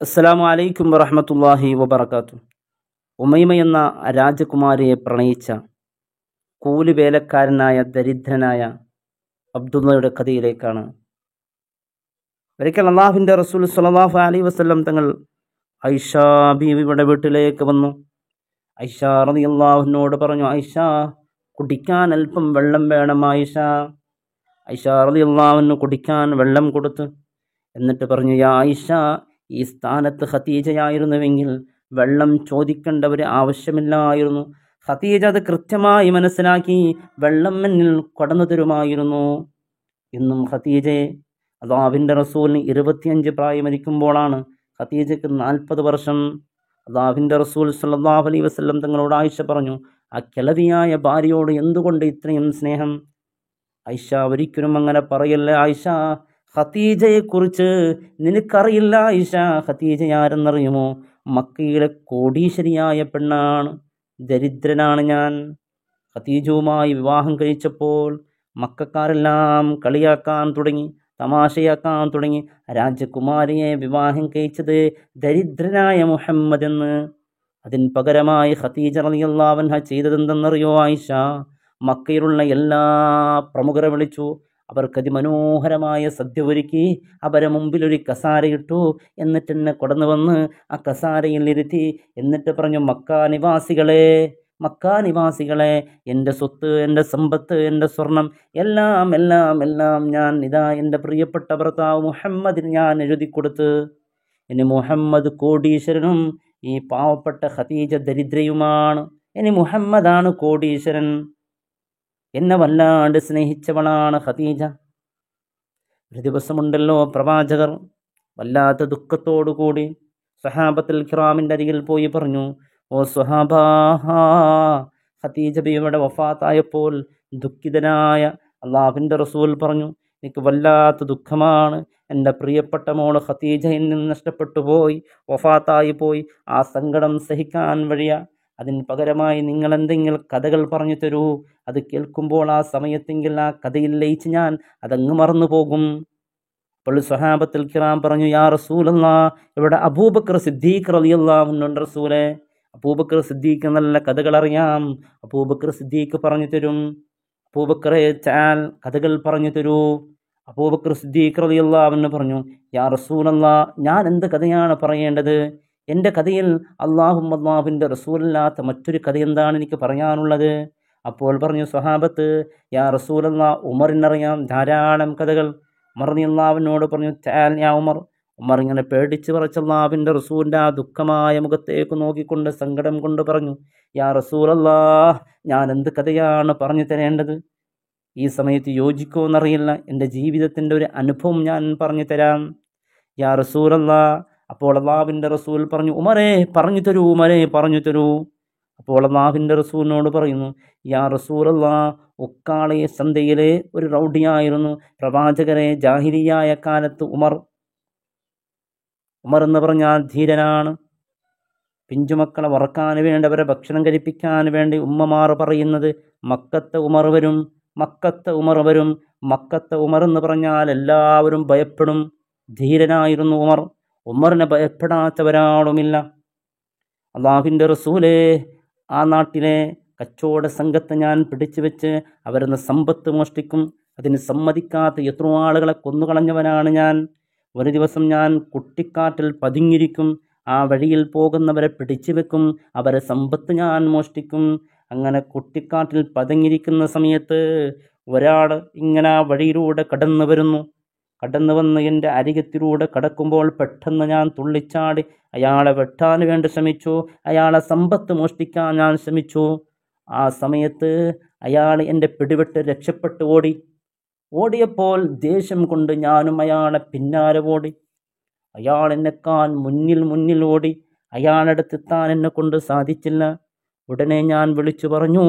അസ്സലാമു അലൈക്കും വറഹ്മത്തുള്ളാഹി വബറകാതുഹു. ഉമൈമ എന്ന രാജകുമാരിയെ പ്രണയിച്ച കൂലിവേലക്കാരനായ ദരിദ്രനായ അബ്ദുള്ളയുടെ കഥയിലേക്കാണ്. ഒരിക്കൽ അള്ളാഹുവിൻ്റെ റസൂൽ സ്വല്ലല്ലാഹു അലൈഹി വസല്ലം തങ്ങൾ ഐഷ ബീവിയുടെ വീട്ടിലേക്ക് വന്നു. ഐഷ റളിയല്ലാഹുവിനോട് പറഞ്ഞു, ഐഷ, കുടിക്കാൻ അല്പം വെള്ളം വേണം ആയിഷ. ഐഷ റളിയല്ലാഹു കുടിക്കാൻ വെള്ളം കൊടുത്തു. എന്നിട്ട് പറഞ്ഞു, യാ ഐഷ, ഈ സ്ഥാനത്ത് ഖദീജയായിരുന്നുവെങ്കിൽ വെള്ളം ചോദിക്കേണ്ട ഒരു ആവശ്യമില്ലായിരുന്നു. ഖദീജ അത് കൃത്യമായി മനസ്സിലാക്കി വെള്ളം എന്നിൽ കടന്നു തരുമായിരുന്നു. ഇന്നും ഖദീജയെ അള്ളാഹുവിൻ്റെ റസൂലിന് 25 പ്രായമരിക്കുമ്പോഴാണ് ഖദീജയ്ക്ക് 40 വർഷം. അള്ളാഹുവിൻ്റെ റസൂൽ സ്വല്ലല്ലാഹു അലൈഹി വസല്ലം തങ്ങളോട് ആയിഷ പറഞ്ഞു, ആ കിളവിയായ ഭാര്യയോട് എന്തുകൊണ്ട് ഇത്രയും സ്നേഹം? ഐഷ, ഒരിക്കലും അങ്ങനെ പറയല്ല ആയിഷ. ഖദീജയെക്കുറിച്ച് നിനക്കറിയില്ല ആയിഷ. ഖദീജ ആരെന്നറിയുമോ? മക്കയിലെ കോടീശ്വരിയായ പെണ്ണാണ്. ദരിദ്രനാണ് ഞാൻ. ഖദീജയുമായി വിവാഹം കഴിച്ചപ്പോൾ മക്കക്കാരെല്ലാം കളിയാക്കാൻ തുടങ്ങി, തമാശയാക്കാൻ തുടങ്ങി. രാജകുമാരിയെ വിവാഹം കഴിച്ചത് ദരിദ്രനായ മുഹമ്മദ് എന്ന്. അതിന് പകരമായി ഖദീജ റളിയല്ലാഹു അൻഹ ചെയ്തതെന്തെന്നറിയോ ആയിഷ? മക്കയിലുള്ള എല്ലാ പ്രമുഖരെ വിളിച്ചു. അവർക്ക് അതിമനോഹരമായ സദ്യ ഒരുക്കി അവരെ മുമ്പിൽ ഒരു കസാരയിട്ടു. എന്നിട്ട് എന്നെ കടന്നു വന്ന് ആ കസാരയിൽ ഇരുത്തി. എന്നിട്ട് പറഞ്ഞു, മക്കാ നിവാസികളെ, എൻ്റെ സ്വത്ത്, എൻ്റെ സമ്പത്ത്, എൻ്റെ സ്വർണം എല്ലാം എല്ലാം എല്ലാം ഞാൻ ഇതാ എൻ്റെ പ്രിയപ്പെട്ട ഭർത്താവ് മുഹമ്മദിന് ഞാൻ എഴുതി കൊടുത്ത്. ഇനി മുഹമ്മദ് കോടീശ്വരനും ഈ പാവപ്പെട്ട ഖദീജ ദരിദ്രയുമാണ്. ഇനി മുഹമ്മദാണ് കോടീശ്വരൻ. എന്നെ വല്ലാണ്ട് സ്നേഹിച്ചവളാണ് ഖദീജ. ഒരു ദിവസമുണ്ടല്ലോ, പ്രവാചകർ വല്ലാത്ത ദുഃഖത്തോടുകൂടി സ്വഹാബത്തുൽ കിറാമിൻ്റെ അരികിൽ പോയി പറഞ്ഞു, ഓ സ്വഹാബാ, ഖദീജ ബിയുടെ വഫാത്തായപ്പോൾ ദുഃഖിതനായ അള്ളാഹുവിൻ്റെ റസൂൽ പറഞ്ഞു, എനിക്ക് വല്ലാത്ത ദുഃഖമാണ്. എൻ്റെ പ്രിയപ്പെട്ട മോള് ഖദീജ എന്നിൽ നഷ്ടപ്പെട്ടു പോയി, വഫാത്തായി പോയി. ആ സങ്കടം സഹിക്കാൻ വഴിയ. അതിന് പകരമായി നിങ്ങൾ എന്തെങ്കിലും കഥകൾ പറഞ്ഞു തരൂ. അത് കേൾക്കുമ്പോൾ ആ സമയത്തെങ്കിൽ ആ കഥയിൽ ലയിച്ച് ഞാൻ അതങ്ങ് മറന്നു പോകും. അപ്പോൾ സ്വഹാബത്തുൽ കിറാം പറഞ്ഞു, യാ റസൂലല്ലാഹ്, ഇവിടെ അബൂബക്കർ സിദ്ദീഖ് റളിയല്ലാഹു അൻഹു റസൂലേ. അബൂബക്കർ സിദ്ദീഖ് നല്ല കഥകൾ അറിയാം. അബൂബക്കർ സിദ്ദീഖ് പറഞ്ഞു തരും. അബൂബക്കറെ ചാൽ കഥകൾ പറഞ്ഞു തരൂ. അബൂബക്കർ സിദ്ദീഖ് റളിയല്ലാഹു അൻഹു പറഞ്ഞു, യാ റസൂലല്ലാഹ്, ഞാൻ എന്ത് കഥയാണ് പറയേണ്ടത്? എൻ്റെ കഥയിൽ അള്ളാഹുവിൻ്റെ റസൂലല്ലാത്ത മറ്റൊരു കഥ എന്താണ് എനിക്ക് പറയാനുള്ളത്? അപ്പോൾ പറഞ്ഞു സ്വഹാബത്ത്, യാ റസൂലല്ലാഹ്, ഉമറിനറിയാം ധാരാളം കഥകൾ. ഉമർ റളിയല്ലാഹുവിനോട് പറഞ്ഞു, ചാൽ യാ ഉമർ. ഉമർ ഇങ്ങനെ പേടിച്ച് പറച്ച് അള്ളാഹുവിൻ്റെ റസൂലിൻ്റെ ആ ദുഃഖമായ മുഖത്തേക്ക് നോക്കിക്കൊണ്ട് സങ്കടം കൊണ്ട് പറഞ്ഞു, യാ റസൂലല്ലാഹ്, ഞാൻ എന്ത് കഥയാണ് പറഞ്ഞു തരേണ്ടത്? ഈ സമയത്ത് യോജിക്കുമെന്നറിയില്ല. എൻ്റെ ജീവിതത്തിൻ്റെ ഒരു അനുഭവം ഞാൻ പറഞ്ഞു തരാം. യാ റസൂലല്ലാഹ്. അപ്പോൾ അള്ളാഹുവിൻ്റെ റസൂൽ പറഞ്ഞു, ഉമറേ പറഞ്ഞു തരൂ, ഉമറേ പറഞ്ഞു തരൂ. അപ്പോൾ അള്ളാഹുവിൻ്റെ റസൂലിനോട് പറയുന്നു, യാ റസൂലല്ലാഹ്, ഉക്കാളെ സന്ധ്യയിലെ ഒരു റൗഡിയായിരുന്നു പ്രവാചകരെ. ജാഹിലിയായ കാലത്ത് ഉമർ എന്ന് പറഞ്ഞാൽ ധീരനാണ്. പിഞ്ചുമക്കളെ വറക്കാൻ വേണ്ടി, അവരെ ഭക്ഷണം കഴിപ്പിക്കാൻ വേണ്ടി ഉമ്മമാർ പറയുന്നത് മക്കത്തെ ഉമർ വരും, മക്കത്തെ ഉമർ വരും. മക്കത്തെ ഉമർ എന്ന് പറഞ്ഞാൽ എല്ലാവരും ഭയപ്പെടും. ധീരനായിരുന്നു ഉമർ. ഉമറിനെ ഭയപ്പെടാത്തവരാളുമില്ല. അള്ളാഹുവിൻ്റെ റസൂലേ, ആ നാട്ടിലെ കച്ചവട സംഘത്തെ ഞാൻ പിടിച്ചു വെച്ച് അവരെന്ന് സമ്പത്ത് മോഷ്ടിക്കും. അതിന് സമ്മതിക്കാത്ത എത്രയോ ആളുകളെ കൊന്നുകളഞ്ഞവനാണ് ഞാൻ. ഒരു ദിവസം ഞാൻ കുട്ടിക്കാട്ടിൽ പതുങ്ങിയിരിക്കും. ആ വഴിയിൽ പോകുന്നവരെ പിടിച്ചു വെക്കും, അവരെ സമ്പത്ത് ഞാൻ മോഷ്ടിക്കും. അങ്ങനെ കുട്ടിക്കാട്ടിൽ പതുങ്ങിയിരിക്കുന്ന സമയത്ത് ഒരാൾ ഇങ്ങനെ ആ വഴിയിലൂടെ കടന്നു വന്ന് എൻ്റെ അരികത്തിലൂടെ കടക്കുമ്പോൾ പെട്ടെന്ന് ഞാൻ തുള്ളിച്ചാടി അയാളെ വെട്ടാൻ വേണ്ടി ശ്രമിച്ചു. അയാളെ സമ്പത്ത് മോഷ്ടിക്കാൻ ഞാൻ ശ്രമിച്ചു. ആ സമയത്ത് അയാൾ എൻ്റെ പിടിവിട്ട് രക്ഷപ്പെട്ട് ഓടിയപ്പോൾ ദേഷ്യം കൊണ്ട് ഞാനും അയാളെ പിന്നാലെ ഓടി. അയാൾ എന്നെക്കാൾ മുന്നിൽ ഓടി. അയാളടുത്തെത്താൻ എന്നെ കൊണ്ട് സാധിച്ചില്ല. ഉടനെ ഞാൻ വിളിച്ചു പറഞ്ഞു,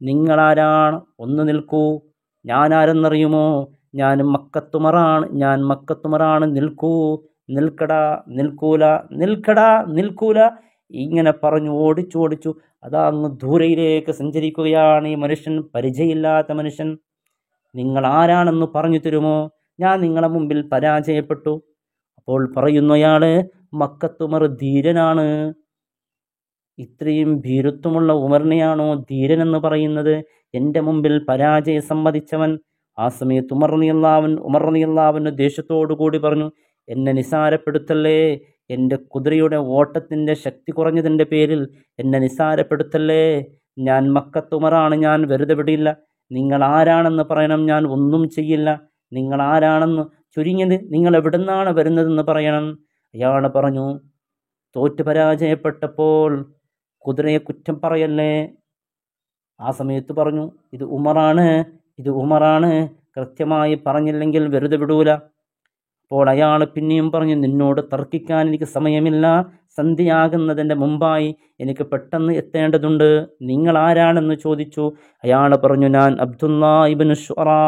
നിങ്ങളാരാണ്? ഒന്ന് നിൽക്കൂ. ഞാൻ ആരെന്നറിയുമോ? ഞാൻ മക്കത്തുമറാണ്. നിൽക്കൂല. ഇങ്ങനെ പറഞ്ഞു ഓടിച്ചു. അതാ അങ്ങ് ദൂരയിലേക്ക് സഞ്ചരിക്കുകയാണ് ഈ മനുഷ്യൻ, പരിചയമില്ലാത്ത മനുഷ്യൻ. നിങ്ങൾ ആരാണെന്ന് പറഞ്ഞു തരുമോ? ഞാൻ നിങ്ങളെ മുമ്പിൽ പരാജയപ്പെട്ടു. അപ്പോൾ പറയുന്നു അയാൾ, മക്കത്തുമർ ധീരനാണ്. ഇത്രയും ഭീരുത്വമുള്ള ഉമറിനെയാണോ ധീരനെന്ന് പറയുന്നത്? എൻ്റെ മുമ്പിൽ പരാജയം സമ്മതിച്ചവൻ. ആ സമയത്ത് ഉമർ റളിയല്ലാഹു ദേഷ്യത്തോടു കൂടി പറഞ്ഞു, എന്നെ നിസാരപ്പെടുത്തല്ലേ, എൻ്റെ കുതിരയുടെ ഓട്ടത്തിൻ്റെ ശക്തി കുറഞ്ഞതിൻ്റെ പേരിൽ എന്നെ നിസാരപ്പെടുത്തല്ലേ. ഞാൻ മക്കത്തുമറാണ്, ഞാൻ വെറുതെ വിടില്ല. നിങ്ങൾ ആരാണെന്ന് പറയണം, ഞാൻ ഒന്നും ചെയ്യില്ല. നിങ്ങൾ ആരാണെന്ന്, ചുരുങ്ങിയത് നിങ്ങൾ എവിടുന്നാണ് വരുന്നതെന്ന് പറയണം. അയാൾ പറഞ്ഞു, തോറ്റു പരാജയപ്പെട്ടപ്പോൾ കുതിരയെ കുറ്റം പറയല്ലേ. ആ സമയത്ത് പറഞ്ഞു, ഇത് ഉമറാണ്, കൃത്യമായി പറഞ്ഞില്ലെങ്കിൽ വെറുതെ വിടൂല. അപ്പോൾ അയാൾ പിന്നെയും പറഞ്ഞു, നിന്നോട് തർക്കിക്കാൻ എനിക്ക് സമയമില്ല, സന്ധ്യയാകുന്നതിൻ്റെ മുമ്പായി എനിക്ക് പെട്ടെന്ന് എത്തേണ്ടതുണ്ട്. നിങ്ങൾ ആരാണെന്ന് ചോദിച്ചു. അയാൾ പറഞ്ഞു, ഞാൻ അബ്ദുല്ലാ ഇബ്നു ശുഅറാ,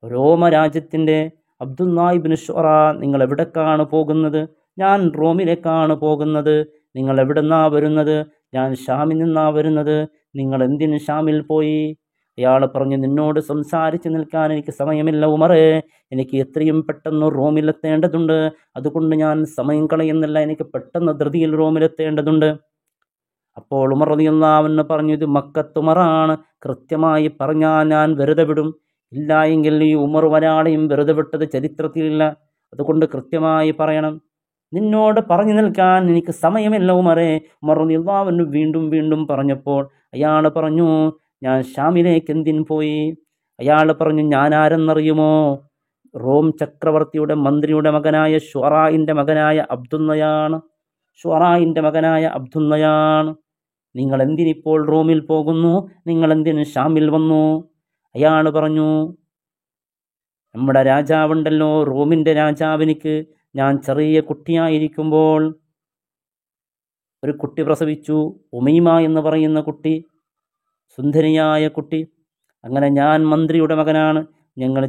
രോമരാജ്യത്തിൻ്റെ അബ്ദുല്ലാ ഇബ്നു ശുഅറാ. നിങ്ങൾ എവിടേക്കാണ് പോകുന്നത്? ഞാൻ റോമിലേക്കാണ് പോകുന്നത്. നിങ്ങൾ എവിടുന്നാ വരുന്നത്? ഞാൻ ഷാമിൽ നിന്നാ വരുന്നത്. നിങ്ങൾ എന്തിന് ഷാമിൽ പോയി? അയാൾ പറഞ്ഞു, നിന്നോട് സംസാരിച്ച് നിൽക്കാൻ എനിക്ക് സമയമില്ല ഉമറേ, എനിക്ക് എത്രയും പെട്ടെന്ന് റോമിലെത്തേണ്ടതുണ്ട്. അതുകൊണ്ട് ഞാൻ സമയം കളയുന്നില്ല, എനിക്ക് പെട്ടെന്ന് ധൃതിയിൽ റോമിലെത്തേണ്ടതുണ്ട്. അപ്പോൾ ഉമർ റളിയല്ലാഹു അൻഹു പറഞ്ഞു, ഇത് മക്കത്തുമറാണ്, കൃത്യമായി പറഞ്ഞാൽ ഞാൻ വെറുതെ വിടും. ഇല്ല എങ്കിൽ ഈ ഉമർ ഒരാളെയും വെറുതെ വിട്ടത് ചരിത്രത്തിലില്ല. അതുകൊണ്ട് കൃത്യമായി പറയണം. നിന്നോട് പറഞ്ഞു നിൽക്കാൻ എനിക്ക് സമയമില്ല ഉമറേ. ഉമർ റളിയല്ലാഹു അൻഹു വീണ്ടും പറഞ്ഞപ്പോൾ അയാൾ പറഞ്ഞു, ഞാൻ ഷാമിലേക്ക് എന്തിന് പോയി? അയാൾ പറഞ്ഞു, ഞാൻ ആരെന്നറിയുമോ? റോം ചക്രവർത്തിയുടെ മന്ത്രിയുടെ മകനായ ഷുഅറായിൻ്റെ മകനായ അബ്ദുള്ളയാണ്. നിങ്ങൾ എന്തിനിപ്പോൾ റോമിൽ പോകുന്നു? നിങ്ങൾ എന്തിന് ഷാമിൽ വന്നു? അയാൾ പറഞ്ഞു, നമ്മുടെ രാജാവുണ്ടല്ലോ, റോമിൻ്റെ രാജാവിനിക്ക് ഞാൻ ചെറിയ കുട്ടിയായിരിക്കുമ്പോൾ ഒരു കുട്ടി പ്രസവിച്ചു, ഉമൈമ എന്ന് പറയുന്ന കുട്ടി, സുന്ദരിയായ കുട്ടി. അങ്ങനെ ഞാൻ മന്ത്രിയുടെ മകനാണ്. ഞങ്ങൾ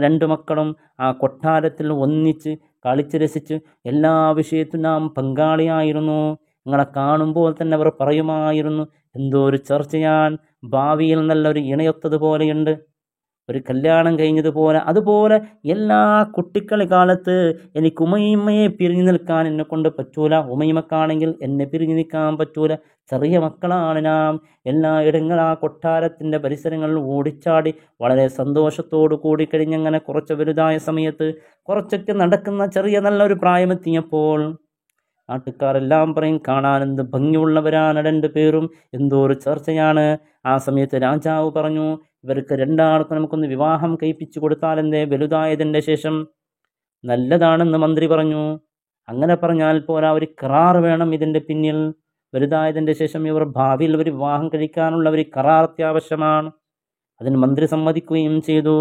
രണ്ട് മക്കളും ആ കൊട്ടാരത്തിൽ ഒന്നിച്ച് കളിച്ച് രസിച്ച് എല്ലാ വിഷയത്തിലും നാം പങ്കാളിയായിരുന്നു. ഞങ്ങളെ കാണുമ്പോൾ തന്നെ അവർ പറയുമായിരുന്നു, എന്തോ ഒരു ചർച്ചയാൻ, ഭാവിയിൽ നല്ലൊരു ഇണയൊത്തതുപോലെയുണ്ട്, ഒരു കല്യാണം കഴിഞ്ഞതുപോലെ. അതുപോലെ എല്ലാ കുട്ടിക്കളി കാലത്ത് എനിക്ക് ഉമൈമയെ പിരിഞ്ഞു നിൽക്കാൻ എന്നെ കൊണ്ട് പറ്റൂല. ഉമൈമക്കാണെങ്കിൽ എന്നെ പിരിഞ്ഞു നിൽക്കാൻ പറ്റൂല. ചെറിയ മക്കളാണ് നാം. എല്ലാ ഇടങ്ങളും ആ കൊട്ടാരത്തിൻ്റെ പരിസരങ്ങളിൽ ഓടിച്ചാടി വളരെ സന്തോഷത്തോടു കൂടി കഴിഞ്ഞങ്ങനെ കുറച്ച് വലുതായ സമയത്ത് കുറച്ചൊക്കെ നടക്കുന്ന ചെറിയ നല്ലൊരു പ്രായമെത്തിയപ്പോൾ നാട്ടുകാരെല്ലാം പറയും, കാണാൻ എന്ത് ഭംഗിയുള്ളവരാണ് രണ്ട് പേരും, എന്തോ ഒരു ചർച്ചയാണ്. ആ സമയത്ത് രാജാവ് പറഞ്ഞു, ഇവർക്ക് രണ്ടാൾക്കും നമുക്കൊന്ന് വിവാഹം കഴിപ്പിച്ചു കൊടുത്താൽ എന്തേ, വലുതായതിൻ്റെ ശേഷം? നല്ലതാണെന്ന് മന്ത്രി പറഞ്ഞു. അങ്ങനെ പറഞ്ഞാൽ പോരാ, ഒരു കരാർ വേണം ഇതിൻ്റെ പിന്നിൽ. വലുതായതിൻ്റെ ശേഷം ഇവർ ഭാവിയിൽ ഒരു വിവാഹം കഴിക്കാനുള്ള ഒരു കരാർ അത്യാവശ്യമാണ്. അതിന് മന്ത്രി സമ്മതിക്കുകയും ചെയ്തു.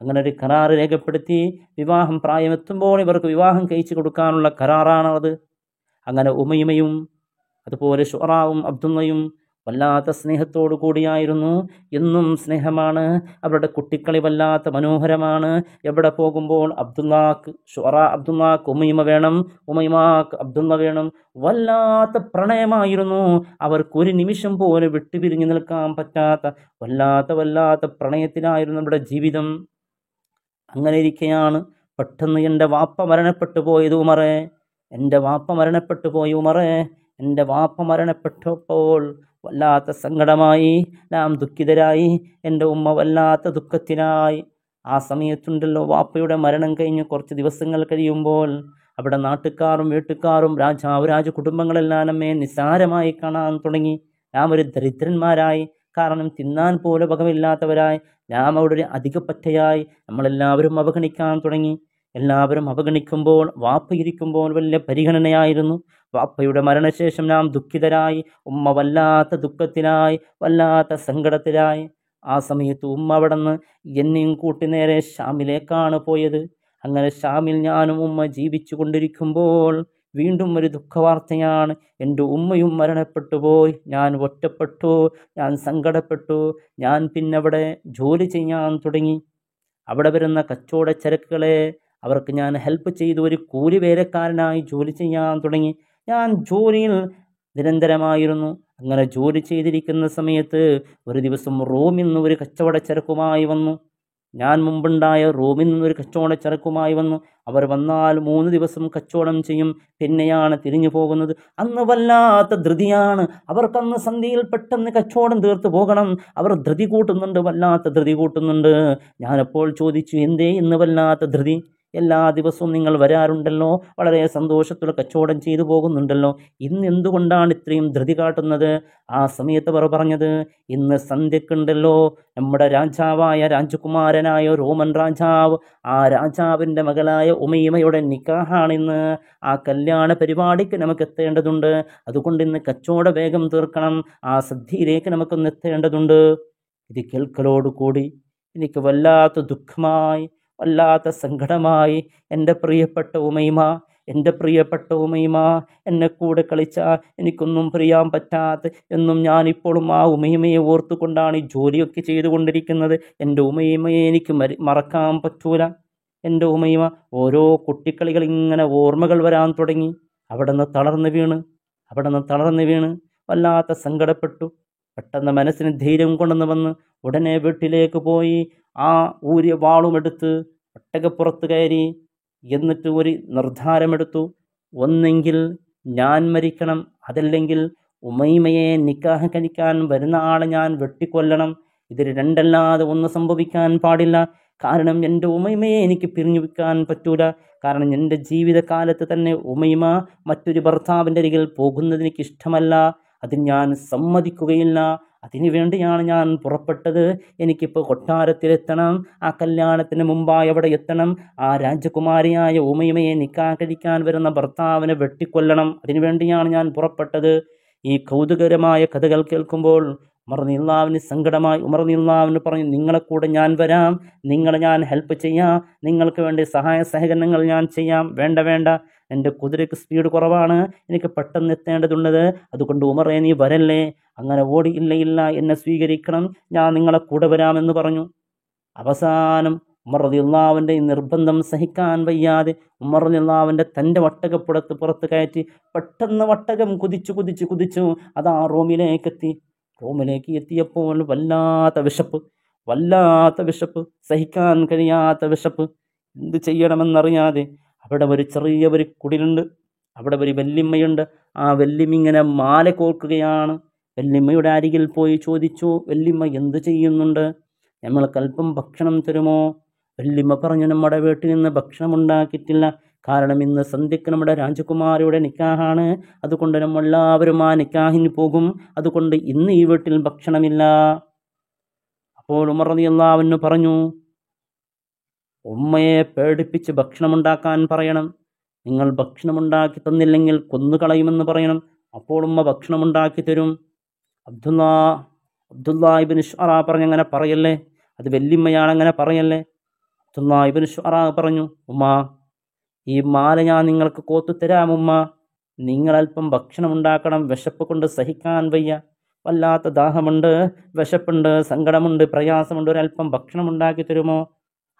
അങ്ങനെ ഒരു കരാർ രേഖപ്പെടുത്തി വിവാഹം പ്രായമെത്തുമ്പോൾ ഇവർക്ക് വിവാഹം കഴിച്ചു കൊടുക്കാനുള്ള കരാറാണത്. അങ്ങനെ ഉമൈമയും അതുപോലെ ഷുഅറാവും അബ്ദുള്ളയും വല്ലാത്ത സ്നേഹത്തോടു കൂടിയായിരുന്നു. എന്നും സ്നേഹമാണ്. അവരുടെ കുട്ടിക്കളി വല്ലാത്ത മനോഹരമാണ്. എവിടെ പോകുമ്പോൾ അബ്ദുള്ളാക്ക് ഉമൈമ വേണം, ഉമൈമാക്ക് അബ്ദുള്ള വേണം. വല്ലാത്ത പ്രണയമായിരുന്നു. അവർക്കൊരു നിമിഷം പോലെ വിട്ടുപിരിഞ്ഞു നിൽക്കാൻ പറ്റാത്ത വല്ലാത്ത പ്രണയത്തിലായിരുന്നു നമ്മുടെ ജീവിതം. അങ്ങനെ ഇരിക്കെയാണ് പെട്ടെന്ന് എൻ്റെ വാപ്പ മരണപ്പെട്ടു പോയത് ഉമറേ. എൻ്റെ വാപ്പ മരണപ്പെട്ടപ്പോൾ വല്ലാത്ത സങ്കടമായി, നാം ദുഃഖിതരായി. എൻ്റെ ഉമ്മ വല്ലാത്ത ദുഃഖത്തിനായി. ആ സമയത്തുണ്ടല്ലോ, വാപ്പയുടെ മരണം കഴിഞ്ഞ് കുറച്ച് ദിവസങ്ങൾ കഴിയുമ്പോൾ അവിടെ നാട്ടുകാരും വീട്ടുകാരും രാജകുടുംബങ്ങളെല്ലാം നമ്മെ നിസ്സാരമായി കാണാൻ തുടങ്ങി. നാം ഒരു ദരിദ്രന്മാരായി, കാരണം തിന്നാൻ പോലും വകമില്ലാത്തവരായി, നാം അവിടെ ഒരു അധികപ്പറ്റയായി നമ്മളെല്ലാവരും അവഗണിക്കാൻ തുടങ്ങി. എല്ലാവരും അവഗണിക്കുമ്പോൾ വാപ്പയിരിക്കുമ്പോൾ വലിയ പരിഗണനയായിരുന്നു. വാപ്പയുടെ മരണശേഷം നാം ദുഃഖിതരായി, ഉമ്മ വല്ലാത്ത ദുഃഖത്തിലായി, വല്ലാത്ത സങ്കടത്തിലായി. ആ സമയത്ത് ഉമ്മ അവിടെ നിന്ന് എന്നെയും കൂട്ടി നേരെ ഷാമിലേക്കാണ് പോയത്. അങ്ങനെ ഷാമിൽ ഞാനും ഉമ്മ ജീവിച്ചു കൊണ്ടിരിക്കുമ്പോൾ വീണ്ടും ഒരു ദുഃഖവാർത്തയാണ്. എൻ്റെ ഉമ്മയും മരണപ്പെട്ടു പോയി. ഞാൻ ഒറ്റപ്പെട്ടു, ഞാൻ സങ്കടപ്പെട്ടു. ഞാൻ പിന്നെ അവിടെ ജോലി ചെയ്യാൻ തുടങ്ങി. അവിടെ വരുന്ന കച്ചവട ചരക്കുകളെ അവർക്ക് ഞാൻ ഹെൽപ്പ് ചെയ്തു. ഒരു കൂലി വേലക്കാരനായി ജോലി ചെയ്യാൻ തുടങ്ങി. ഞാൻ ജോലിയിൽ നിരന്തരമായിരുന്നു. അങ്ങനെ ജോലി ചെയ്തിരിക്കുന്ന സമയത്ത് ഒരു ദിവസം റോമിൽ നിന്ന് ഒരു കച്ചവട ചരക്കുമായി വന്നു. ഞാൻ മുമ്പുണ്ടായ റോമിൽ നിന്നൊരു കച്ചവടച്ചരക്കുമായി വന്നു. അവർ വന്നാൽ 3 ദിവസം കച്ചവടം ചെയ്യും, പിന്നെയാണ് തിരിഞ്ഞു പോകുന്നത്. അന്ന് വല്ലാത്ത ധൃതിയാണ് അവർക്കന്ന്. സന്ധ്യയിൽ പെട്ടെന്ന് കച്ചവടം തീർത്ത് പോകണം. അവർ ധൃതി കൂട്ടുന്നുണ്ട്, വല്ലാത്ത ധൃതി കൂട്ടുന്നുണ്ട്. ഞാനപ്പോൾ ചോദിച്ചു, എന്തേ ഇന്ന് വല്ലാത്ത ധൃതി? എല്ലാ ദിവസവും നിങ്ങൾ വരാറുണ്ടല്ലോ, വളരെ സന്തോഷത്തോടെ കച്ചവടം ചെയ്തു പോകുന്നുണ്ടല്ലോ, ഇന്ന് എന്തുകൊണ്ടാണ് ഇത്രയും ധൃതി കാട്ടുന്നത്? ആ സമയത്ത് അവർ പറഞ്ഞത്, ഇന്ന് സന്ധ്യക്കുണ്ടല്ലോ നമ്മുടെ രാജാവായ രാജകുമാരനായ റോമൻ രാജാവ്, ആ രാജാവിൻ്റെ മകളായ ഉമൈമയുടെ നിക്കാഹാണിന്ന്. ആ കല്യാണ പരിപാടിക്ക് നമുക്ക് എത്തേണ്ടതുണ്ട്. അതുകൊണ്ട് ഇന്ന് കച്ചവടം വേഗം തീർക്കണം. ആ സദ്യയിലേക്ക് നമുക്കൊന്ന് എത്തേണ്ടതുണ്ട്. ഇത് കേൾക്കലോടുകൂടി എനിക്ക് വല്ലാത്ത ദുഃഖമായി, വല്ലാത്ത സങ്കടമായി. എൻ്റെ പ്രിയപ്പെട്ട ഉമൈമ, എന്നെ കൂടെ കളിച്ച, എനിക്കൊന്നും പറയാൻ പറ്റാത്ത, എന്നും ഞാനിപ്പോഴും ആ ഉമൈമയെ ഓർത്തുകൊണ്ടാണ് ഈ ജോലിയൊക്കെ ചെയ്തുകൊണ്ടിരിക്കുന്നത്. എൻ്റെ ഉമൈമയെ എനിക്ക് മറക്കാൻ പറ്റൂല. എൻ്റെ ഉമൈമ. ഓരോ കുട്ടിക്കളികൾ ഇങ്ങനെ ഓർമ്മകൾ വരാൻ തുടങ്ങി. അവിടെ നിന്ന് തളർന്നു വീണ് വല്ലാത്ത സങ്കടപ്പെട്ടു. പെട്ടെന്ന് മനസ്സിന് ധൈര്യം കൊണ്ടുവന്ന് വന്ന് ഉടനെ വീട്ടിലേക്ക് പോയി ആ ഊരിയ വാളുമെടുത്ത് ഒട്ടകപ്പുറത്ത് കയറി. എന്നിട്ട് ഒരു നിർദ്ധാരമെടുത്തു, ഒന്നെങ്കിൽ ഞാൻ മരിക്കണം, അതല്ലെങ്കിൽ ഉമൈമയെ നിക്കാഹ് കഴിക്കാൻ വരുന്ന ആളെ ഞാൻ വെട്ടിക്കൊല്ലണം. ഇതിൽ രണ്ടല്ലാതെ ഒന്നും സംഭവിക്കാൻ പാടില്ല. കാരണം എൻ്റെ ഉമൈമയെ എനിക്ക് പിരിഞ്ഞു വെക്കാൻ പറ്റൂല. കാരണം എൻ്റെ ജീവിതകാലത്ത് തന്നെ ഉമൈമ മറ്റൊരു ഭർത്താവിൻ്റെ അരികിൽ പോകുന്നത് എനിക്ക് ഇഷ്ടമല്ല. അത് ഞാൻ സമ്മതിക്കുകയില്ല. അതിനു വേണ്ടിയാണ് ഞാൻ പുറപ്പെട്ടത്. എനിക്കിപ്പോൾ കൊട്ടാരത്തിലെത്തണം. ആ കല്യാണത്തിന് മുമ്പായി അവിടെ എത്തണം. ആ രാജകുമാരിയായ ഉമൈമയെ നിക്കാഹ് കഴിക്കാൻ വരുന്ന ഭർത്താവിനെ വെട്ടിക്കൊല്ലണം. അതിനുവേണ്ടിയാണ് ഞാൻ പുറപ്പെട്ടത്. ഈ കൗതുകരമായ കഥകൾ കേൾക്കുമ്പോൾ ഉമർ റളിയല്ലാഹുവിന് സങ്കടമായി. ഉമർ റളിയല്ലാഹു പറഞ്ഞു, നിങ്ങളെ കൂടെ ഞാൻ വരാം, നിങ്ങളെ ഞാൻ ഹെൽപ്പ് ചെയ്യാം, നിങ്ങൾക്ക് വേണ്ടി സഹായ സഹകരണങ്ങൾ ഞാൻ ചെയ്യാം. വേണ്ട, എൻ്റെ കുതിരയ്ക്ക് സ്പീഡ് കുറവാണ്, എനിക്ക് പെട്ടെന്ന് എത്തേണ്ടതുള്ളത്. അതുകൊണ്ട് ഉമറേ നീ വരല്ലേ. അങ്ങനെ ഓടി, ഇല്ല എന്നെ സ്വീകരിക്കണം, ഞാൻ നിങ്ങളെ കൂടെ വരാമെന്ന് പറഞ്ഞു. അവസാനം ഉമർ റളിയല്ലാഹുവിൻ്റെ ഈ നിർബന്ധം സഹിക്കാൻ വയ്യാതെ ഉമർ റളിയല്ലാഹുവിൻ്റെ തൻ്റെ പുറത്ത് കയറ്റി. പെട്ടെന്ന് വട്ടകം കുതിച്ചു അതാ റോമിലേക്ക് എത്തിയപ്പോൾ വല്ലാത്ത വിശപ്പ്, സഹിക്കാൻ കഴിയാത്ത വിശപ്പ്. എന്ത് ചെയ്യണമെന്നറിയാതെ അവിടെ ഒരു ചെറിയ ഒരു കുടിലുണ്ട്. അവിടെ ഒരു വല്യമ്മയുണ്ട്. ആ വല്യമ്മ ഇങ്ങനെ മാല കോർക്കുകയാണ്. വല്യമ്മയുടെ അരികിൽ പോയി ചോദിച്ചു, വല്യമ്മ എന്ത് ചെയ്യുന്നുണ്ട്? നമ്മൾക്ക് അല്പം ഭക്ഷണം തരുമോ? വല്യമ്മ പറഞ്ഞു, നമ്മുടെ വീട്ടിൽ നിന്ന് ഭക്ഷണം ഉണ്ടാക്കിയിട്ടില്ല. കാരണം ഇന്ന് സന്ധ്യയ്ക്ക് നമ്മുടെ രാജകുമാരിയുടെ നിക്കാഹാണ്. അതുകൊണ്ട് നമ്മളെല്ലാവരും ആ നിക്കാഹിന് പോകും. അതുകൊണ്ട് ഇന്ന് ഈ വീട്ടിൽ ഭക്ഷണമില്ല. അപ്പോൾ ഉമർ റളിയല്ലാഹു അൻഹു പറഞ്ഞു, ഉമ്മയെ പേടിപ്പിച്ച് ഭക്ഷണമുണ്ടാക്കാൻ പറയണം. നിങ്ങൾ ഭക്ഷണമുണ്ടാക്കി തന്നില്ലെങ്കിൽ കൊന്നുകളയുമെന്ന് പറയണം. അപ്പോൾ ഉമ്മ ഭക്ഷണമുണ്ടാക്കി തരും. അബ്ദുല്ലാ ഇബ്നു ശുഅറ പറഞ്ഞു, അങ്ങനെ പറയല്ലേ, അത് വല്യമ്മയാണ്, അങ്ങനെ പറയല്ലേ. അബ്ദുല്ലാ ഇബ്നു ശുഅറ പറഞ്ഞു, ഉമ്മ, ഈ മാല ഞാൻ നിങ്ങൾക്ക് കോത്തു തരാം ഉമ്മ. നിങ്ങളൽപ്പം ഭക്ഷണം ഉണ്ടാക്കണം, വിശപ്പ് കൊണ്ട് സഹിക്കാൻ വയ്യ, വല്ലാത്ത ദാഹമുണ്ട്, വിശപ്പുണ്ട്, സങ്കടമുണ്ട്, പ്രയാസമുണ്ട്, ഒരല്പം ഭക്ഷണം ഉണ്ടാക്കി തരുമോ?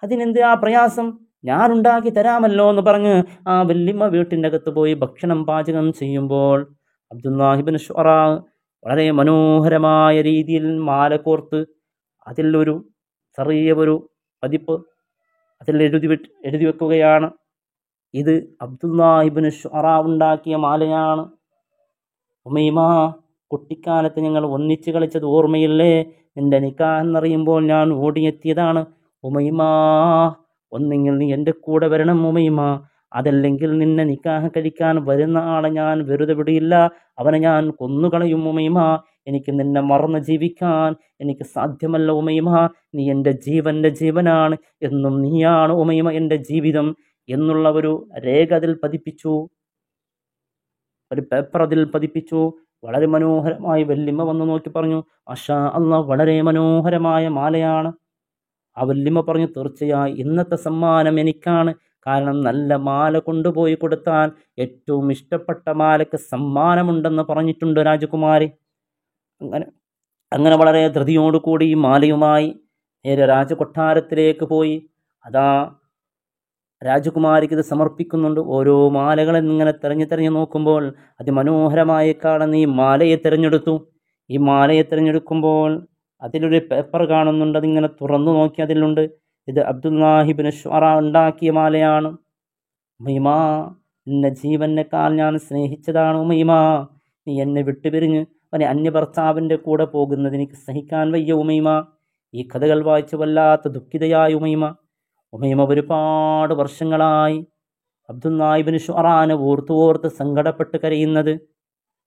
അതിനെന്ത് ആ പ്രയാസം, ഞാൻ ഉണ്ടാക്കി തരാമല്ലോ എന്ന് പറഞ്ഞ് ആ വല്യമ്മ വീട്ടിൻ്റെ അകത്ത് പോയി ഭക്ഷണം പാചകം ചെയ്യുമ്പോൾ അബ്ദുല്ലാഹി ഇബ്നു ശുഅറ വളരെ മനോഹരമായ രീതിയിൽ മാല കോർത്ത് അതിലൊരു ചെറിയ ഒരു പതിപ്പ് അതിൽ എഴുതി വെക്കുകയാണ്, ഇത് അബ്ദുല്ലാഹി ഇബ്നു ശുഅറ ഉണ്ടാക്കിയ മാലയാണ്. ഉമൈമ, കുട്ടിക്കാലത്ത് ഞങ്ങൾ ഒന്നിച്ച് കളിച്ചത് ഓർമ്മയില്ലേ? നിന്റെ നിക്കാഹ് എന്നറിയുമ്പോൾ ഞാൻ ഓടിയെത്തിയതാണ്. ഉമൈമ, ഒന്നെങ്കിൽ നീ എൻ്റെ കൂടെ വരണം ഉമൈമ, അതല്ലെങ്കിൽ നിന്നെ നിക്കാഹ് കഴിക്കാൻ വരുന്ന ആളെ ഞാൻ വെറുതെ വിടില്ല, അവനെ ഞാൻ കൊന്നുകളയും ഉമൈമ. എനിക്ക് നിന്നെ മറന്ന് ജീവിക്കാൻ എനിക്ക് സാധ്യമല്ല ഉമൈമ. നീ എൻ്റെ ജീവനാണ്, എന്നും നീയാണ് ഉമൈമ എൻ്റെ ജീവിതം എന്നുള്ള ഒരു രേഖ അതിൽ പതിപ്പിച്ചു, ഒരു പേപ്പർ അതിൽ പതിപ്പിച്ചു. വളരെ മനോഹരമായി വല്യമ്മ വന്ന് നോക്കി പറഞ്ഞു, മാഷാ അല്ലാഹ്, വളരെ മനോഹരമായ മാലയാണ്. ആ വല്യമ്മ പറഞ്ഞു, തീർച്ചയായും ഇന്നത്തെ സമ്മാനം എനിക്കാണ്. കാരണം നല്ല മാല കൊണ്ടുപോയി കൊടുത്താൽ ഏറ്റവും ഇഷ്ടപ്പെട്ട മാലയ്ക്ക് സമ്മാനമുണ്ടെന്ന് പറഞ്ഞിട്ടുണ്ട് രാജകുമാരി. അങ്ങനെ വളരെ ധൃതിയോടുകൂടി ഈ മാലയുമായി നേരെ രാജകൊട്ടാരത്തിലേക്ക് പോയി. അതാ രാജകുമാരിക്ക് ഇത് സമർപ്പിക്കുന്നുണ്ട്. ഓരോ മാലകളെ ഇങ്ങനെ തിരഞ്ഞു നോക്കുമ്പോൾ അതിമനോഹരമായി കാണുന്ന ഈ മാലയെ തിരഞ്ഞെടുത്തു. ഈ മാലയെ തിരഞ്ഞെടുക്കുമ്പോൾ അതിലൊരു പേപ്പർ കാണുന്നുണ്ട്. അതിങ്ങനെ തുറന്നു നോക്കി അതിലുണ്ട്, ഇത് അബ്ദുല്ലാഹിബ്നു ശുഅറ ഉണ്ടാക്കിയ മാലയാണ്. ഉമൈമ, നിന്നെ ജീവനേക്കാൾ ഞാൻ സ്നേഹിച്ചതാണ് ഉമൈമ. നീ എന്നെ വിട്ടുപിരിഞ്ഞ് അവനെ അന്യഭർത്താവിൻ്റെ കൂടെ പോകുന്നത് എനിക്ക് സഹിക്കാൻ വയ്യ ഉമൈമ. ഈ കഥകൾ വായിച്ച് വല്ലാത്ത ദുഃഖിതയായ ഉമൈമ ഒരുപാട് വർഷങ്ങളായി അബ്ദുല്ലാഹിബ്നു ശുഅറാനെ ഓർത്ത് സങ്കടപ്പെട്ട് കരയുന്നത്.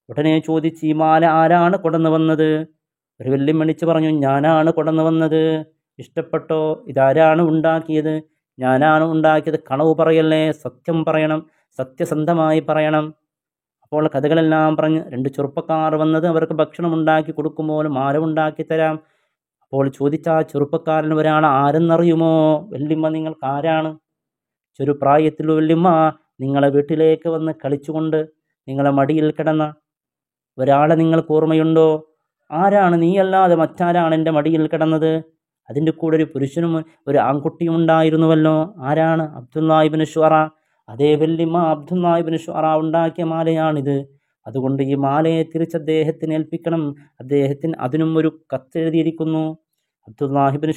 ഉടനെ ചോദിച്ച്, ഈ മാല ആരാണ് കൊടന്നു വന്നത്? ഒരു വെല്ലുമണിച്ച് പറഞ്ഞു, ഞാനാണ് കൊടന്നു വന്നത്. ഇഷ്ടപ്പെട്ടോ? ഇതാരാണ് ഉണ്ടാക്കിയത്? ഞാനാണ് ഉണ്ടാക്കിയത്. കളവ് പറയല്ലേ, സത്യം പറയണം, സത്യസന്ധമായി പറയണം. അപ്പോൾ കഥകളെല്ലാം പറഞ്ഞ് 2 ചെറുപ്പക്കാർ വന്നത് അവർക്ക് ഭക്ഷണം ഉണ്ടാക്കി കൊടുക്കുമ്പോൾ മാല ഉണ്ടാക്കി തരാം. അപ്പോൾ ചോദിച്ച ആ ചെറുപ്പക്കാരൻ ഒരാൾ ആരെന്നറിയുമോ? വല്യമ്മ, നിങ്ങൾക്ക് ആരാണ്? ചെറുപ്രായത്തിൽ വല്യമ്മ, നിങ്ങളെ വീട്ടിലേക്ക് വന്ന് കളിച്ചുകൊണ്ട് നിങ്ങളെ മടിയിൽ കിടന്ന ഒരാളെ നിങ്ങൾക്ക് ഓർമ്മയുണ്ടോ? ആരാണ്? നീയല്ലാതെ മറ്റാരാണ് എൻ്റെ മടിയിൽ കിടന്നത്? അതിൻ്റെ കൂടെ ഒരു പുരുഷനും ഒരു ആൺകുട്ടിയും ഉണ്ടായിരുന്നുവല്ലോ. ആരാണ്? അബ്ദുല്ലാഹിബ്നു ശുഅറ. അതേ വല്യമ്മ, അബ്ദുല്ലാഹിബ്നു ശുഅറ ഉണ്ടാക്കിയ മാലയാണിത്. അതുകൊണ്ട് ഈ മാലയെ തിരിച്ച് അദ്ദേഹത്തിന് ഏൽപ്പിക്കണം. അദ്ദേഹത്തിന് അതിനും ഒരു കത്തെഴുതിയിരിക്കുന്നു. അബ്ദുല്ലാഹിബ്നു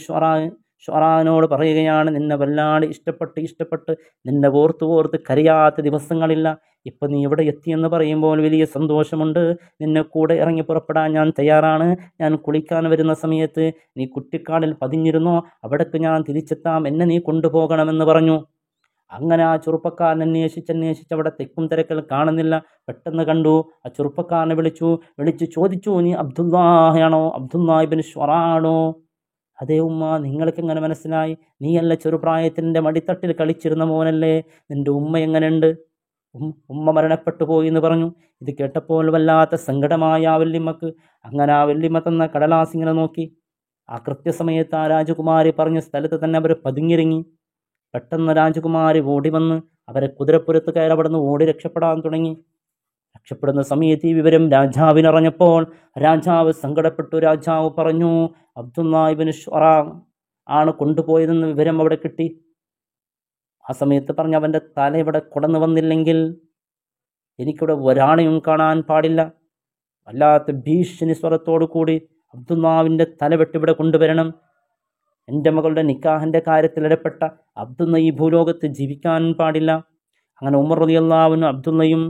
ശുഅറയോട് പറയുകയാണ്, നിന്നെ വല്ലാണ്ട് ഇഷ്ടപ്പെട്ട് നിന്നെ ഓർത്ത് കരയാത്ത ദിവസങ്ങളില്ല. ഇപ്പം നീ ഇവിടെ എത്തിയെന്ന് പറയുമ്പോൾ വലിയ സന്തോഷമുണ്ട്. നിന്നെ കൂടെ ഇറങ്ങി പുറപ്പെടാൻ ഞാൻ തയ്യാറാണ്. ഞാൻ കുളിക്കാൻ വരുന്ന സമയത്ത് നീ കുറ്റിക്കാടിൽ പതിഞ്ഞിരുന്നോ? അവിടേക്ക് ഞാൻ തിരിച്ചെത്താം, എന്നെ നീ കൊണ്ടുപോകണമെന്ന് പറഞ്ഞു. അങ്ങനെ ആ ചെറുപ്പക്കാരൻ അന്വേഷിച്ച് അവിടെ തെക്കും തിരക്കൽ കാണുന്നില്ല. പെട്ടെന്ന് കണ്ടു. ആ ചെറുപ്പക്കാരനെ വിളിച്ചു ചോദിച്ചു, നീ അബ്ദുല്ലാഹാണോ? അബ്ദുല്ലാഹിബ്നു ശുഅറ ആണോ? അതേ ഉമ്മ, നിങ്ങൾക്ക് എങ്ങനെ മനസ്സിലായി? നീയല്ല ചെറുപ്രായത്തിൻ്റെ മടിത്തട്ടിൽ കളിച്ചിരുന്ന മോനല്ലേ? നിൻ്റെ ഉമ്മ എങ്ങനെയുണ്ട്? ഉമ്മ മരണപ്പെട്ടു പോയി എന്ന് പറഞ്ഞു. ഇത് കേട്ടപ്പോൾ വല്ലാത്ത സങ്കടമായ ആ വല്യമ്മക്ക്. അങ്ങനെ ആ വല്യമ്മ തന്ന കടലാസ് ഇങ്ങനെ നോക്കി. ആ കൃത്യസമയത്ത് ആ രാജകുമാരി പറഞ്ഞ സ്ഥലത്ത് തന്നെ അവർ പതുങ്ങിയിറങ്ങി. പെട്ടെന്ന് രാജകുമാരി ഓടി വന്ന് അവരെ കുതിരപ്പുരത്ത് കയറി അവിടെ നിന്ന് ഓടി രക്ഷപ്പെടാൻ തുടങ്ങി. രക്ഷപ്പെടുന്ന സമയത്ത് ഈ വിവരം രാജാവിനറിഞ്ഞപ്പോൾ രാജാവ് സങ്കടപ്പെട്ടു. രാജാവ് പറഞ്ഞു, അബ്ദുല്ലാഹിബ്നു ശുഅറ ആണ് കൊണ്ടുപോയതെന്ന് വിവരം അവിടെ കിട്ടി. ആ സമയത്ത് പറഞ്ഞു, അവൻ്റെ തല ഇവിടെ കൊടന്നു വന്നില്ലെങ്കിൽ എനിക്കിവിടെ ഒരാളെയും കാണാൻ പാടില്ല. വല്ലാത്ത ഭീഷണി സ്വരത്തോടു കൂടി അബ്ദുല്ലാഹിൻ്റെ തല വെട്ടിവിടെ കൊണ്ടുവരണം. എൻ്റെ മകളുടെ നിക്കാഹിൻ്റെ കാര്യത്തിൽ ഇടപെട്ട അബ്ദുള്ള ഈ ഭൂലോകത്ത് ജീവിക്കാൻ പാടില്ല. അങ്ങനെ ഉമർ റളിയല്ലാഹു അൻഹു അബ്ദുള്ളയും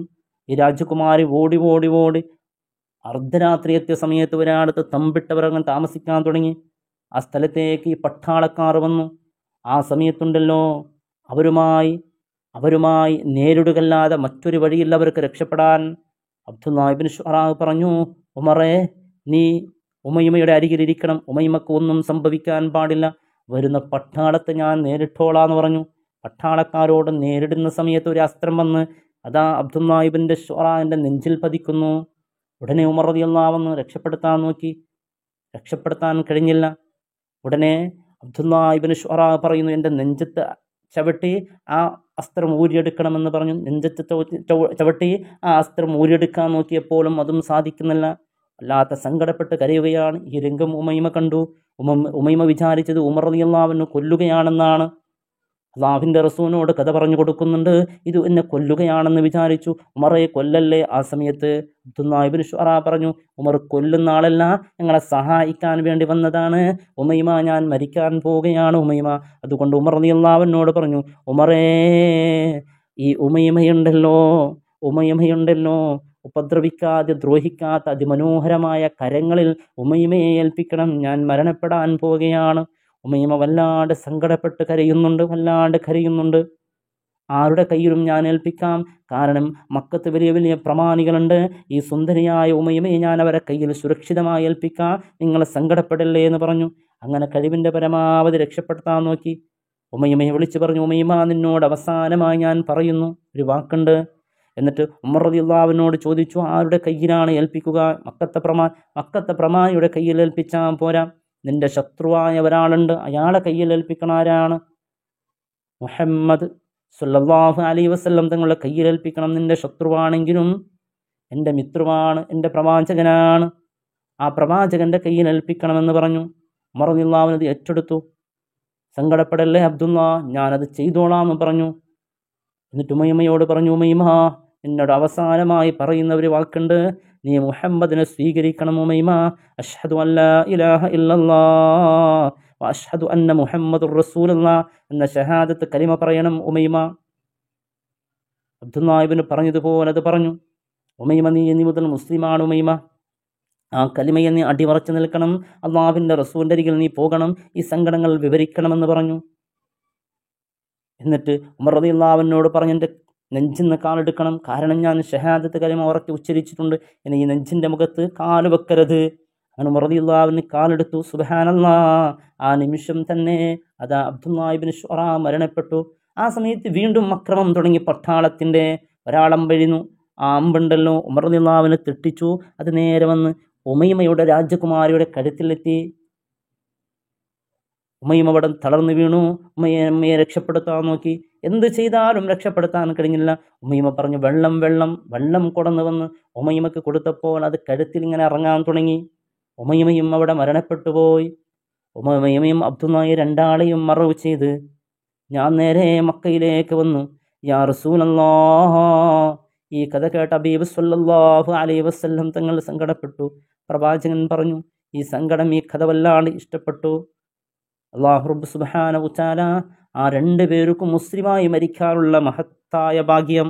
ഈ രാജകുമാരി ഓടി അർദ്ധരാത്രി എത്തിയ സമയത്ത് ഒരാളത്ത് തമ്പിട്ടവർ അങ്ങനെ താമസിക്കാൻ തുടങ്ങി. ആ സ്ഥലത്തേക്ക് ഈ പട്ടാളക്കാർ വന്നു. ആ സമയത്തുണ്ടല്ലോ അവരുമായി നേരിടുകല്ലാതെ മറ്റൊരു വഴിയില്ല അവർക്ക് രക്ഷപ്പെടാൻ. അബ്ദുല്ലാഹിബ്നു ശുഅറ പറഞ്ഞു, ഉമറേ, നീ ഉമൈമയുടെ അരികിലിരിക്കണം. ഉമൈമക്ക് ഒന്നും സംഭവിക്കാൻ പാടില്ല. വരുന്ന പട്ടാളത്തെ ഞാൻ നേരിട്ടോളാന്ന് പറഞ്ഞു. പട്ടാളക്കാരോട് നേരിടുന്ന സമയത്ത് ഒരു അസ്ത്രം വന്ന് അതാ അബ്ദുല്ലാഹിബ്നു ശുഅറയുടെ നെഞ്ചിൽ പതിക്കുന്നു. ഉടനെ ഉമർ റളിയല്ലാഹു അൻഹു രക്ഷപ്പെടുത്താൻ നോക്കി. രക്ഷപ്പെടുത്താൻ കഴിഞ്ഞില്ല. ഉടനെ അബ്ദുല്ലാഹിബ്നു ശുഅറ പറയുന്നു, എൻ്റെ നെഞ്ചത്ത് ചവിട്ടി ആ അസ്ത്രം ഊരിയെടുക്കണമെന്ന് പറഞ്ഞു. നെഞ്ചത്ത് ചവിട്ടി ആ അസ്ത്രം ഊരിയെടുക്കാൻ നോക്കിയപ്പോഴും അതും സാധിക്കുന്നില്ല. വല്ലാത്ത സങ്കടപ്പെട്ട് കരയുകയാണ്. ഈ രംഗം ഉമൈമ കണ്ടു. ഉമൈമ വിചാരിച്ചത് ഉമർ റളിയല്ലാഹു അൻഹു കൊല്ലുകയാണെന്നാണ്. അല്ലാഹുവിൻ്റെ റസൂലിനോട് കഥ പറഞ്ഞു കൊടുക്കുന്നുണ്ട്. ഇത് എന്നെ കൊല്ലുകയാണെന്ന് വിചാരിച്ചു. ഉമറെ കൊല്ലല്ലേ. ആ സമയത്ത് അബ്ദുല്ലാഹിബ്നു ശുഅറ പറഞ്ഞു, ഉമർ കൊല്ലുന്ന ആളല്ല, ഞങ്ങളെ സഹായിക്കാൻ വേണ്ടി വന്നതാണ്. ഉമൈമ, ഞാൻ മരിക്കാൻ പോവുകയാണ് ഉമൈമ. അതുകൊണ്ട് ഉമർ റളിയല്ലാഹു അൻഹുവിനോട് പറഞ്ഞു, ഉമറേ, ഈ ഉമൈമയുണ്ടല്ലോ ഉപദ്രവിക്കാതെ ദ്രോഹിക്കാത്ത അതിമനോഹരമായ കരങ്ങളിൽ ഉമൈമയെ ഏൽപ്പിക്കണം. ഞാൻ മരണപ്പെടാൻ പോവുകയാണ്. ഉമൈമ വല്ലാണ്ട് സങ്കടപ്പെട്ട് കരയുന്നുണ്ട്. ആരുടെ കയ്യിലും ഞാൻ ഏൽപ്പിക്കാം. കാരണം മക്കത്ത് വലിയ വലിയ പ്രമാണികളുണ്ട്. ഈ സുന്ദരിയായ ഉമൈമയെ ഞാൻ അവരെ കയ്യിൽ സുരക്ഷിതമായി ഏൽപ്പിക്കാം. നിങ്ങൾ സങ്കടപ്പെടല്ലേ എന്ന് പറഞ്ഞു. അങ്ങനെ കഴിവിൻ്റെ പരമാവധി രക്ഷപ്പെടുത്താൻ നോക്കി. ഉമൈമയെ വിളിച്ചു പറഞ്ഞു, ഉമൈമ, നിന്നോട് അവസാനമായി ഞാൻ പറയുന്നു ഒരു വാക്കുണ്ട്. എന്നിട്ട് ഉമർ റളിയല്ലാഹു അൻഹുവിനോട് ചോദിച്ചു, ആരുടെ കയ്യിലാണ് ഏൽപ്പിക്കുക? മക്കത്തെ പ്രമാണിയുടെ കയ്യിൽ ഏൽപ്പിച്ചാൽ പോരാ. നിന്റെ ശത്രുവായ ഒരാളുണ്ട്, അയാളെ കയ്യിൽ ഏൽപ്പിക്കണം. ആരാണ്? മുഹമ്മദ് സ്വല്ലല്ലാഹു അലൈഹി വസല്ലം തങ്ങളുടെ കയ്യിൽ ഏൽപ്പിക്കണം. നിന്റെ ശത്രുവാണെങ്കിലും എൻ്റെ മിത്രമാണ്, എൻ്റെ പ്രവാചകനാണ്. ആ പ്രവാചകൻ്റെ കയ്യിൽ ഏൽപ്പിക്കണമെന്ന് പറഞ്ഞു. ഉമർ റളിയല്ലാഹു അൻഹു ഏറ്റെടുത്തു. സങ്കടപ്പെടല്ലേ അബ്ദുള്ള, ഞാനത് ചെയ്തോളാം എന്ന് പറഞ്ഞു. എന്നിട്ട് ഉമൈമയോട് പറഞ്ഞു, ഉമൈമ, എന്നോട് അവസാനമായി പറയുന്ന ഒരു വാക്കുണ്ട്. നീ മുഹമ്മദിനെ സ്വീകരിക്കണം ഉമൈമ. അഷ്ഹദു അല്ലാ ഇലാഹ ഇല്ലല്ലാഹ് വഅഷ്ഹദു അന്ന മുഹമ്മദുർ റസൂലുള്ളാഹ് എന്ന ഷഹാദത്ത് കലിമ പറയണം ഉമൈമ. അബ്ദുല്ലാഹ് ഇബ്നു പറഞ്ഞതുപോലെ അത് പറഞ്ഞു. ഉമൈമ, നീ ഇനി മുതൽ മുസ്ലിമാണ് ഉമൈമ. ആ കലിമയെ നീ അടിമറച്ചു നിൽക്കണം. അള്ളാഹുവിൻ്റെ റസൂലിൻ്റെ അരികിൽ നീ പോകണം. ഈ സങ്കടങ്ങൾ വിവരിക്കണമെന്ന് പറഞ്ഞു. എന്നിട്ട് ഉമർ റളിയല്ലാഹു അൻഹുവിനോട് പറഞ്ഞു, എൻ്റെ നെഞ്ചിന്ന് കാലെടുക്കണം. കാരണം ഞാൻ ഷഹാദത്ത് കലിമ ഉറക്കെ ഉച്ചരിച്ചിട്ടുണ്ട്. ഇനി ഈ നെഞ്ചിൻ്റെ മുഖത്ത് കാല് വെക്കരുത്. അങ്ങനെ ഉമർ റളിയല്ലാഹു അൻഹു കാലെടുത്തു. സുബ്ഹാനല്ലാഹ്, ആ നിമിഷം തന്നെ അതാ അബ്ദുല്ലാഹ് ഇബ്നു ശുറാ മരണപ്പെട്ടു. ആ സമയത്ത് വീണ്ടും അക്രമം തുടങ്ങി. പട്ടാളത്തിൻ്റെ ഒരാളമ്പെഴുന്നു. ആ അമ്പുണ്ടല്ലോ ഉമർ റളിയല്ലാഹു അൻഹു തെറ്റിച്ചു. അത് നേരെ വന്ന് ഉമൈമയുടെ രാജകുമാരിയുടെ കഴുത്തിലെത്തി. ഉമൈമ അവിടെ തളർന്നു വീണു. ഉമ്മയെ രക്ഷപ്പെടുത്താൻ നോക്കി. എന്ത് ചെയ്താലും രക്ഷപ്പെടുത്താൻ കഴിഞ്ഞില്ല. ഉമൈമ പറഞ്ഞു, വെള്ളം വെള്ളം വെള്ളം കൊടന്നു വന്ന് ഉമൈമക്ക് കൊടുത്തപ്പോൾ അത് കഴുത്തിൽ ഇങ്ങനെ ഇറങ്ങാൻ തുടങ്ങി. ഉമൈമയും അവിടെ മരണപ്പെട്ടു പോയി. ഉമൈമയും അബ്ദുല്ലാഹി രണ്ടാളെയും മറവ് ചെയ്ത് ഞാൻ നേരെ മക്കയിലേക്ക് വന്നു. യാ റസൂലല്ലാഹ്, ഈ കഥ കേട്ട ഹബീബ് സ്വല്ലല്ലാഹു അലൈഹി വസല്ലം തങ്ങൾ സങ്കടപ്പെട്ടു. പ്രവാചകൻ പറഞ്ഞു, ഈ സങ്കടം, ഈ കഥ വല്ലാണ്ട് ഇഷ്ടപ്പെട്ടു. അല്ലാഹു റബ്ബ് സുബ്ഹാനഹു വ തആല ആ രണ്ടു പേർക്കും മുസ്ലിമായി മരിക്കാനുള്ള മഹത്തായ ഭാഗ്യം